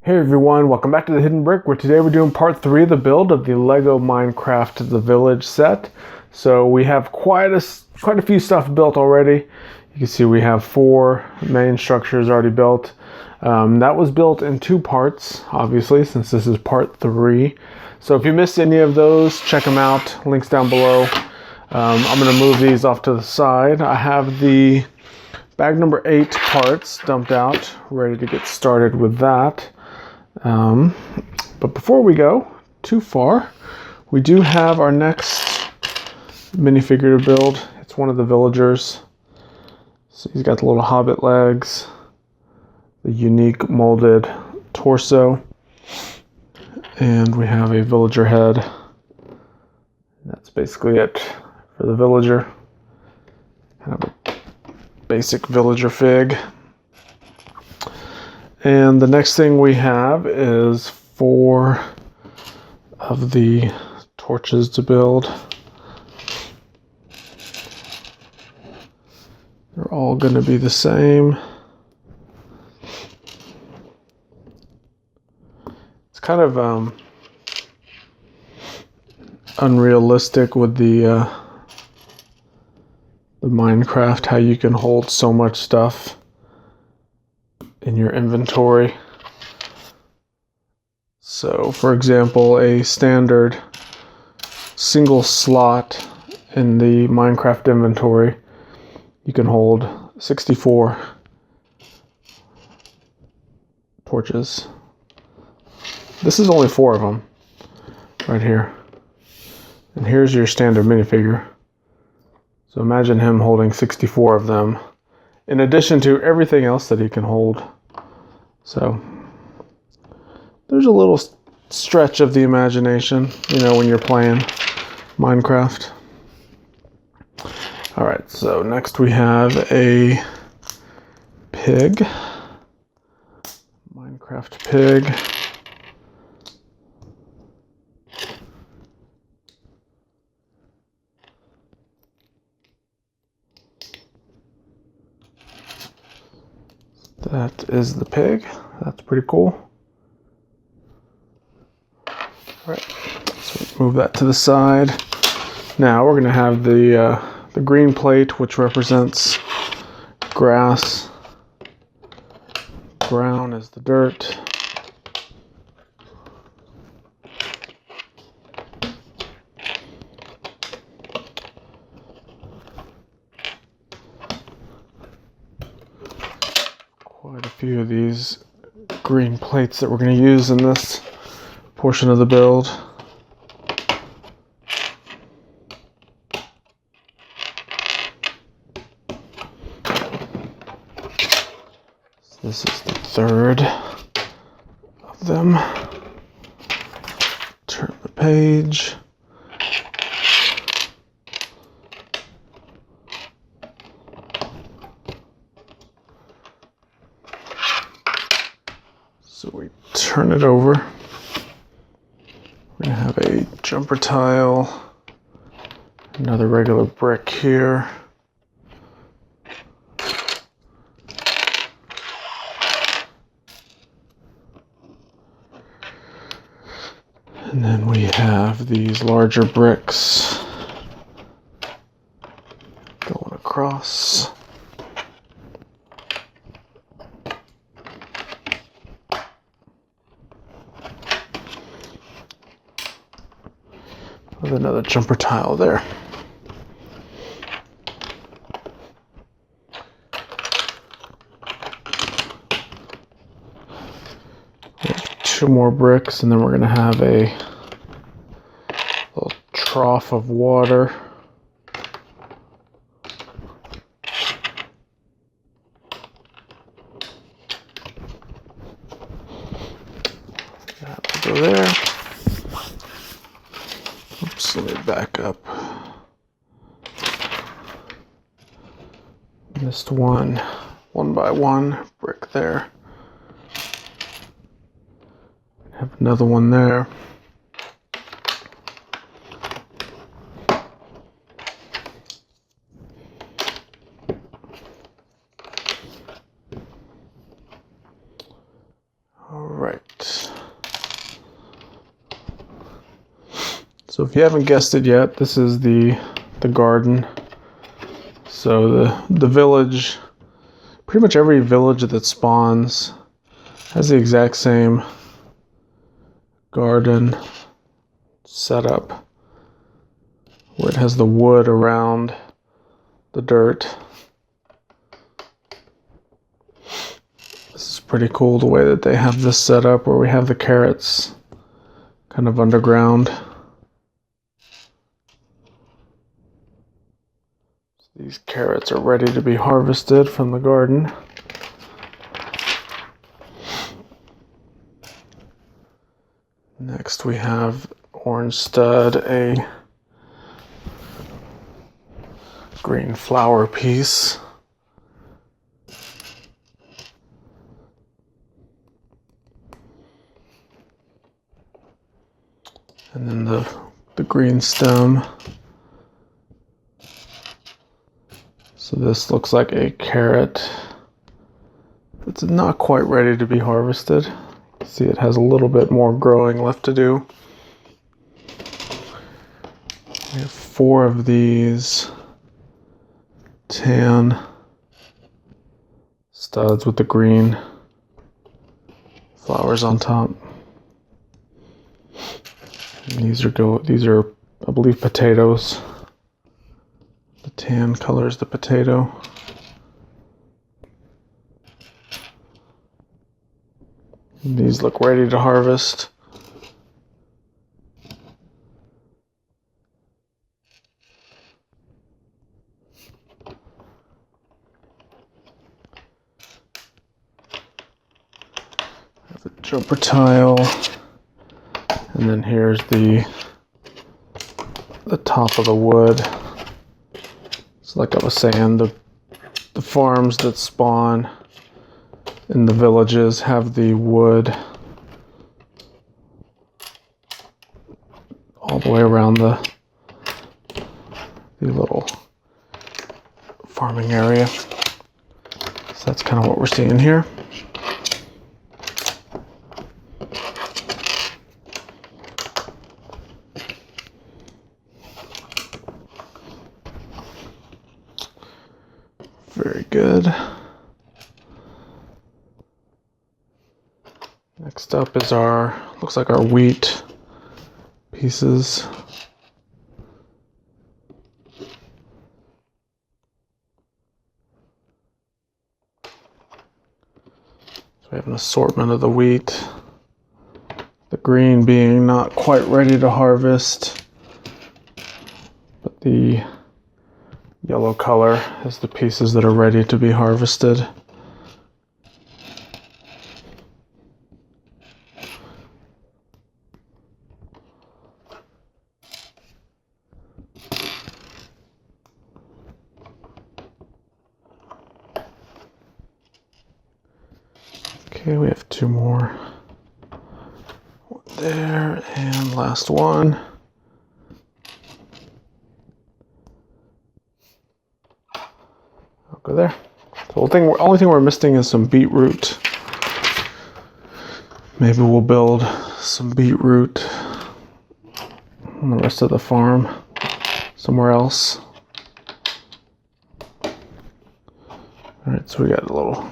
Hey everyone, welcome back to the Hidden Brick, where today we're doing part 3 of the build of the Lego Minecraft The Village set. So we have quite a few stuff built already. You can see we have 4 main structures already built. That was built in 2 parts, obviously, since this is part 3. So if you missed any of those, check them out. Links down below. I'm going to move these off to the side. I have the bag number 8 parts dumped out, ready to get started with that. But before we go too far, we do have our next minifigure to build. It's one of the villagers. So he's got the little hobbit legs, the unique molded torso, and we have a villager head. That's basically it for the villager. Kind of a basic villager fig. And the next thing we have is 4 of the torches to build. They're all going to be the same. It's kind of unrealistic with the Minecraft, how you can hold so much stuff in your inventory. So for example, a standard single slot in the Minecraft inventory, you can hold 64 torches. This is only 4 of them right here. And here's your standard minifigure. So imagine him holding 64 of them, in addition to everything else that he can hold. So there's a little stretch of the imagination, when you're playing Minecraft. Alright, so next we have a pig. Minecraft pig. That is the pig. That's pretty cool. Alright, so move that to the side. Now we're going to have the green plate, which represents grass. Brown is the dirt. Quite a few of these green plates that we're going to use in this portion of the build. So this is the 3rd of them. Turn the page. So we turn it over. We're going to have a jumper tile, another regular brick here. And then we have these larger bricks going across. With another jumper tile there. We have 2 more bricks, and then we're going to have a little trough of water. That will go there. Oops, let me back up. Missed one by one brick there. Have another one there. All right. So if you haven't guessed it yet, this is the garden. So the village, pretty much every village that spawns has the exact same garden setup, where it has the wood around the dirt. This is pretty cool the way that they have this set up, where we have the carrots kind of underground. These carrots are ready to be harvested from the garden. Next we have orange stud, a green flower piece. And then the green stem. So this looks like a carrot. It's not quite ready to be harvested. See, it has a little bit more growing left to do. We have 4 of these tan studs with the green flowers on top. And these are, I believe, potatoes. The tan color is the potato. And these look ready to harvest. Have the jumper tile. And then here's the top of the wood. So like I was saying, the farms that spawn in the villages have the wood all the way around the little farming area. So that's kind of what we're seeing here. Very good. Next up is looks like our wheat pieces. So we have an assortment of the wheat. The green being not quite ready to harvest, but the yellow color is the pieces that are ready to be harvested. Okay, we have 2 more. One there, and last one. I'll go there. The only thing we're missing is some beetroot. Maybe we'll build some beetroot on the rest of the farm somewhere else. Alright, so we got a little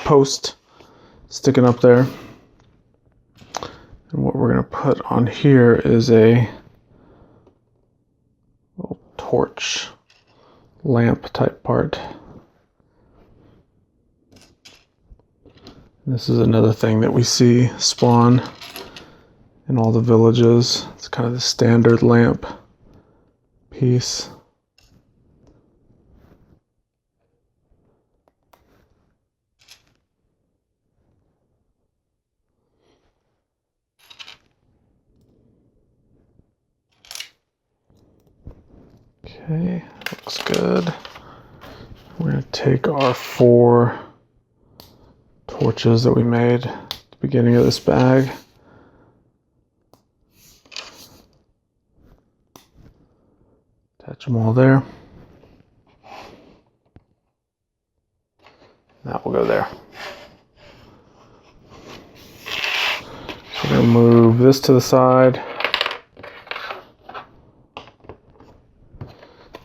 post sticking up there. And what we're going to put on here is a little torch lamp type part. This is another thing that we see spawn in all the villages. It's kind of the standard lamp piece. Okay, looks good. We're going to take our 4 torches that we made at the beginning of this bag. Attach them all there. That will go there. So we're going to move this to the side.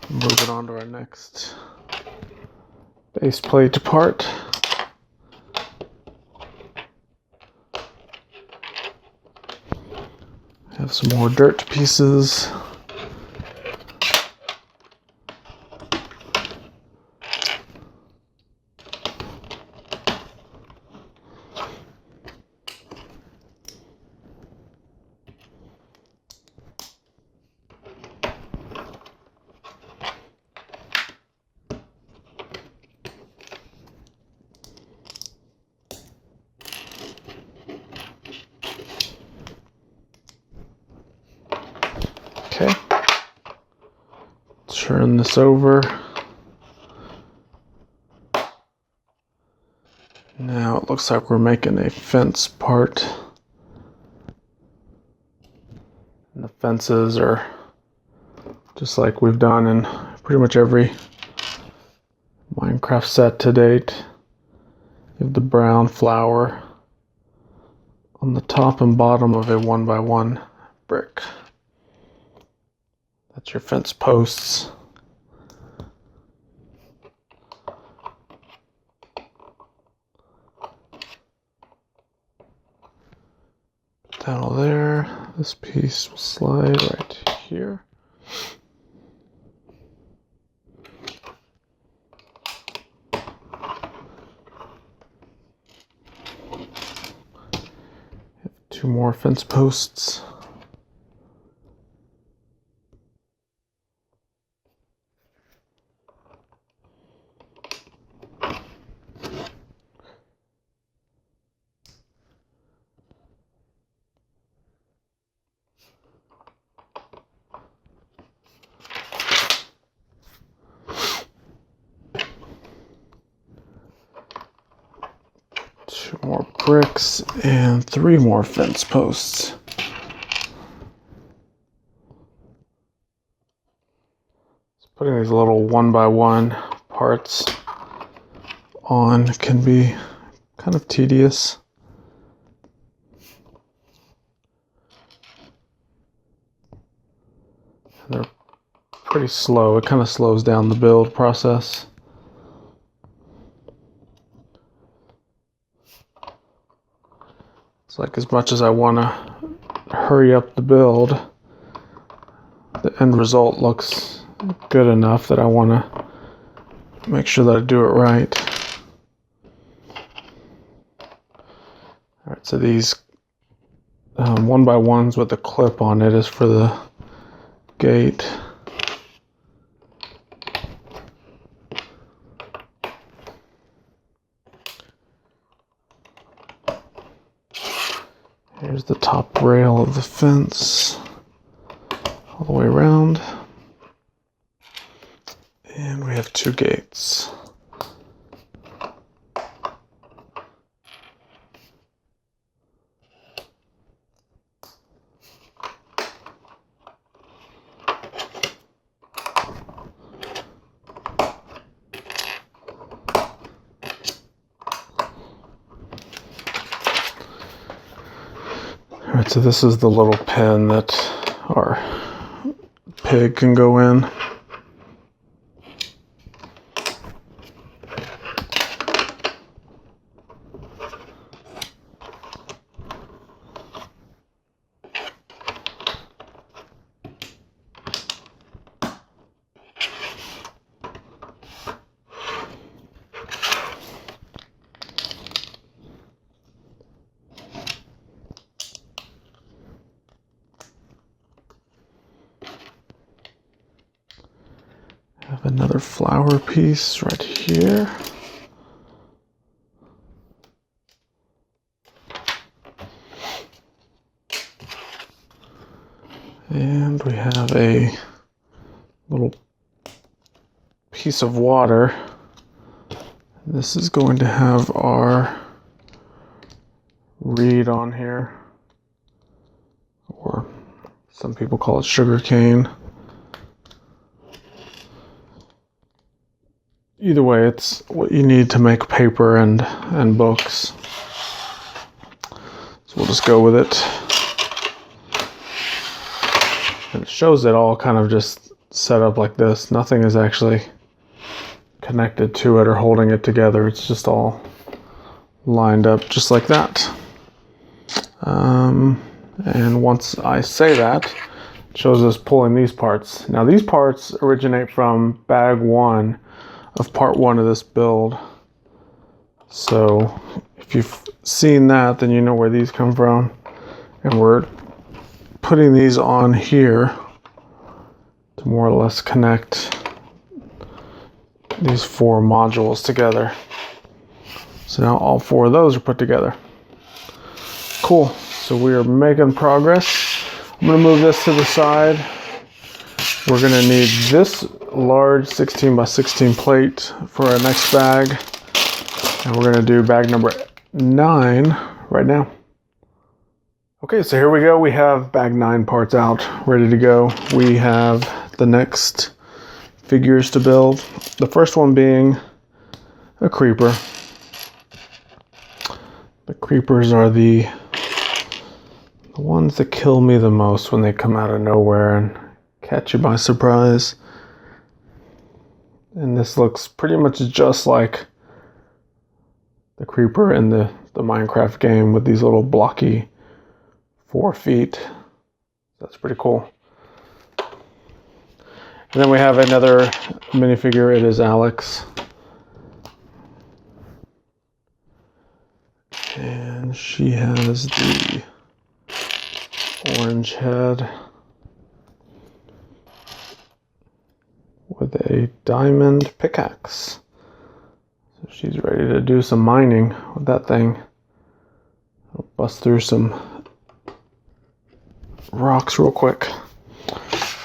Moving on to our next base plate part. Have some more dirt pieces. Okay, turn this over. Now it looks like we're making a fence part. And the fences are just like we've done in pretty much every Minecraft set to date. You have the brown flower on the top and bottom of a 1x1 brick. That's your fence posts. Put that all there. This piece will slide right here. Have 2 more fence posts. More bricks and 3 more fence posts. So putting these little 1x1 parts on can be kind of tedious. And they're pretty slow. It kind of slows down the build process. It's like as much as I want to hurry up the build, the end result looks good enough that I want to make sure that I do it right. Alright, so these 1x1s with the clip on it is for the gate. Here's the top rail of the fence all the way around. And we have 2 gates. Alright, so this is the little pen that our pig can go in. Have another flower piece right here. And we have a little piece of water. This is going to have our reed on here, or some people call it sugar cane. Either way, it's what you need to make paper and books. So we'll just go with it. And it shows it all kind of just set up like this. Nothing is actually connected to it or holding it together. It's just all lined up just like that. And once I say that, it shows us pulling these parts. Now these parts originate from bag 1 of part 1 of this build. So if you've seen that, then you know where these come from. And we're putting these on here to more or less connect these 4 modules together. So now all 4 of those are put together. Cool, so we are making progress. I'm gonna move this to the side. We're gonna need this large 16 by 16 plate for our next bag. And we're gonna do bag number 9 right now. Okay, so here we go. We have bag 9 parts out, ready to go. We have the next figures to build. The first one being a creeper. The creepers are the ones that kill me the most when they come out of nowhere and catch you by surprise. And this looks pretty much just like the creeper in the Minecraft game with these little blocky 4 feet. That's pretty cool. And then we have another minifigure. It is Alex. And she has the orange head with a diamond pickaxe. So she's ready to do some mining with that thing. I'll bust through some rocks real quick.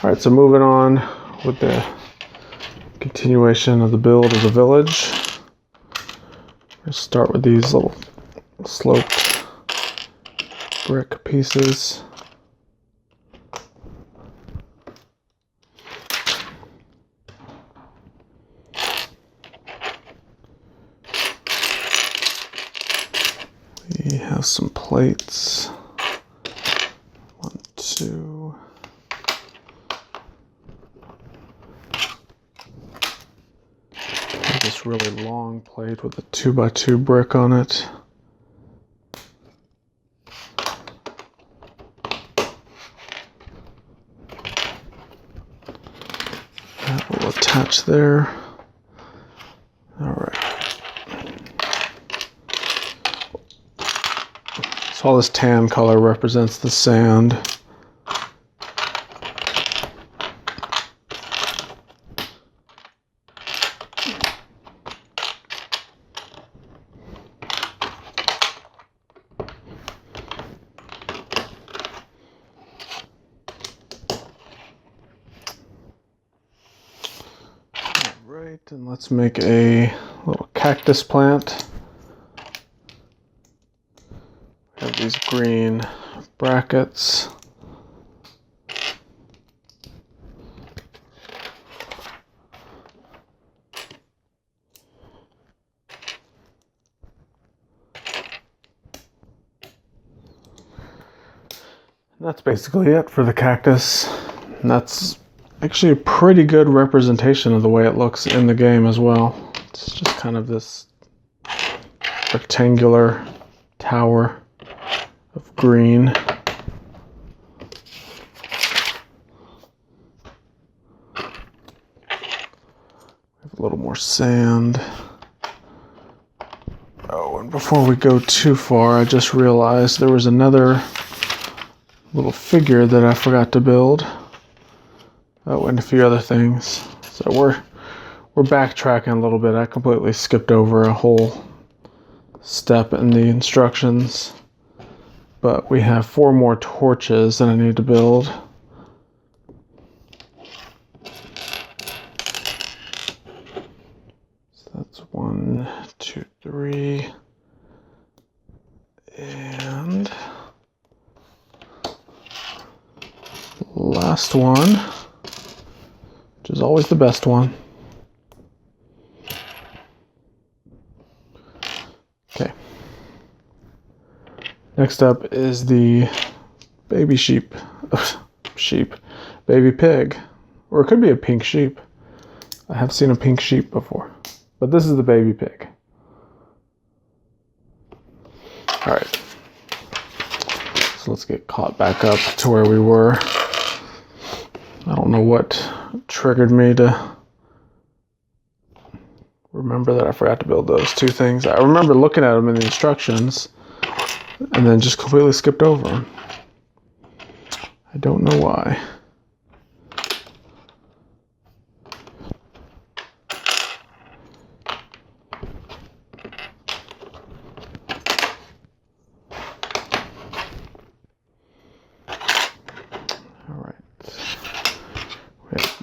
Alright, so moving on with the continuation of the build of the village. We'll start with these little sloped brick pieces. We have some plates. 1, 2. This really long plate with a 2x2 brick on it. That will attach there. All right. So all this tan color represents the sand. Right, and let's make a little cactus plant. We have these green brackets. And that's basically it for the cactus. And that's actually a pretty good representation of the way it looks in the game as well. It's just kind of this rectangular tower of green. We have a little more sand. Oh, and before we go too far, I just realized there was another little figure that I forgot to build. Oh, and a few other things. So we're backtracking a little bit. I completely skipped over a whole step in the instructions. But we have 4 more torches that I need to build. So that's 1, 2, 3. And last one, which is always the best one. Okay. Next up is the baby sheep, baby pig. Or it could be a pink sheep. I have seen a pink sheep before. But this is the baby pig. Alright. So let's get caught back up to where we were. I don't know what triggered me to remember that I forgot to build those two things. I remember looking at them in the instructions and then just completely skipped over them. I don't know why.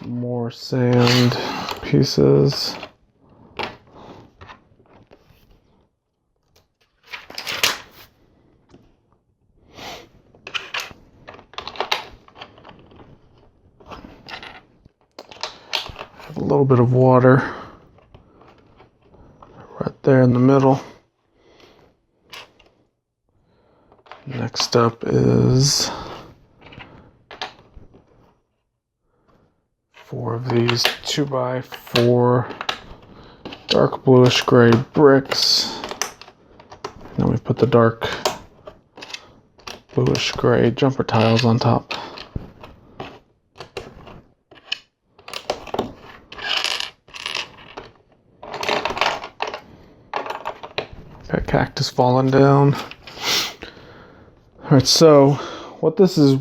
More sand pieces. Have a little bit of water right there in the middle. Next up is 4 of these 2x4 dark bluish gray bricks. And then we put the dark bluish gray jumper tiles on top. Got cactus falling down. Alright, so what this is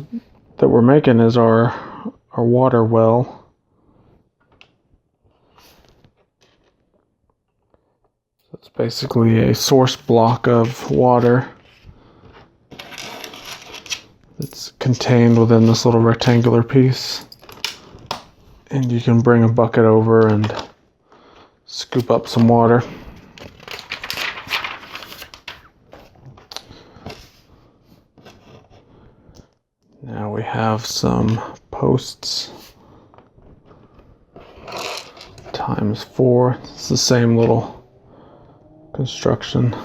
that we're making is our water well. It's basically a source block of water that's contained within this little rectangular piece. And you can bring a bucket over and scoop up some water. Now we have some posts times 4. It's the same little construction.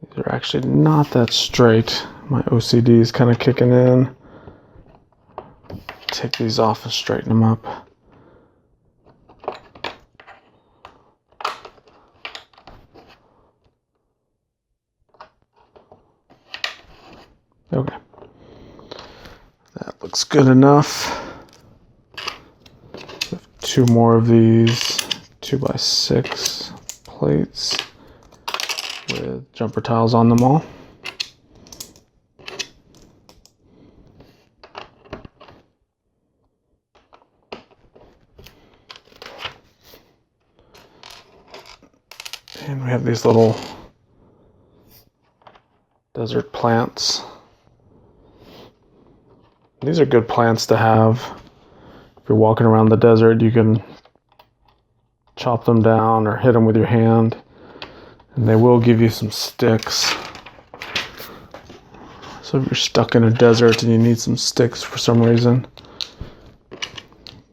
These are actually not that straight. My OCD is kind of kicking in. Take these off and straighten them up. Okay, that looks good enough. We have 2 more of these 2x6 plates with jumper tiles on them all. And we have these little desert plants. These are good plants to have. If you're walking around the desert, you can chop them down or hit them with your hand, and they will give you some sticks. So if you're stuck in a desert and you need some sticks for some reason,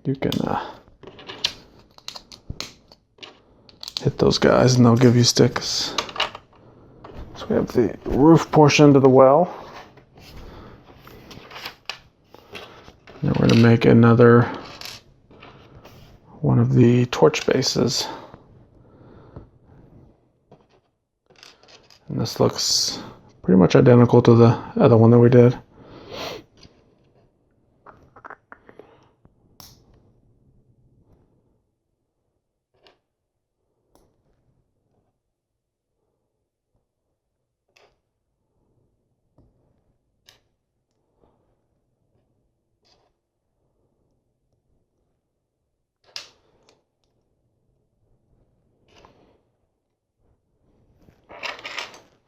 you can hit those guys and they'll give you sticks. So we have the roof portion to the well. Now we're going to make another one of the torch bases. And this looks pretty much identical to the other one that we did.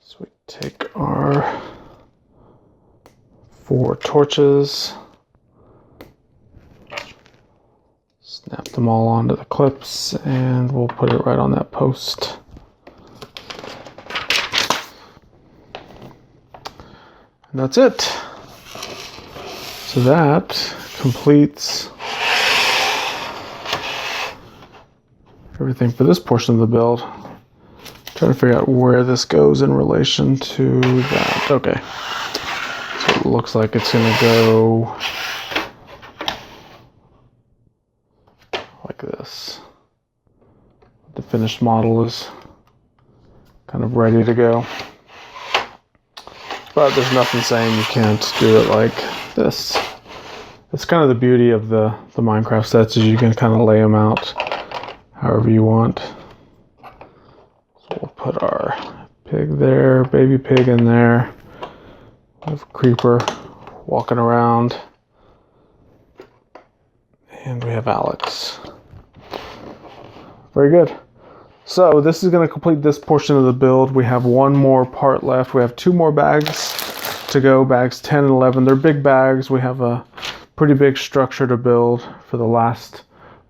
So we take our 4 torches, snap them all onto the clips, and we'll put it right on that post. And that's it. So that completes everything for this portion of the build. Trying to figure out where this goes in relation to that. Okay. So it looks like it's going to go like this. The finished model is kind of ready to go. But there's nothing saying you can't do it like this. It's kind of the beauty of the Minecraft sets, is you can kind of lay them out however you want. So we'll put our pig there, baby pig in there. We have a creeper walking around. And we have Alex. Very good. So this is going to complete this portion of the build. We have one more part left. We have 2 more bags to go, bags 10 and 11. They're big bags. We have a pretty big structure to build for the last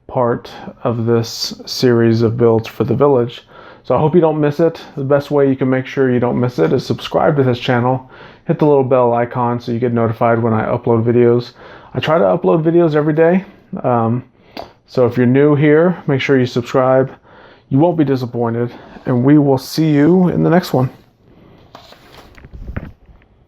part of this series of builds for the village. So I hope you don't miss it. The best way you can make sure you don't miss it is subscribe to this channel. Hit the little bell icon so you get notified when I upload videos. I try to upload videos every day. So if you're new here, make sure you subscribe. You won't be disappointed, and we will see you in the next one.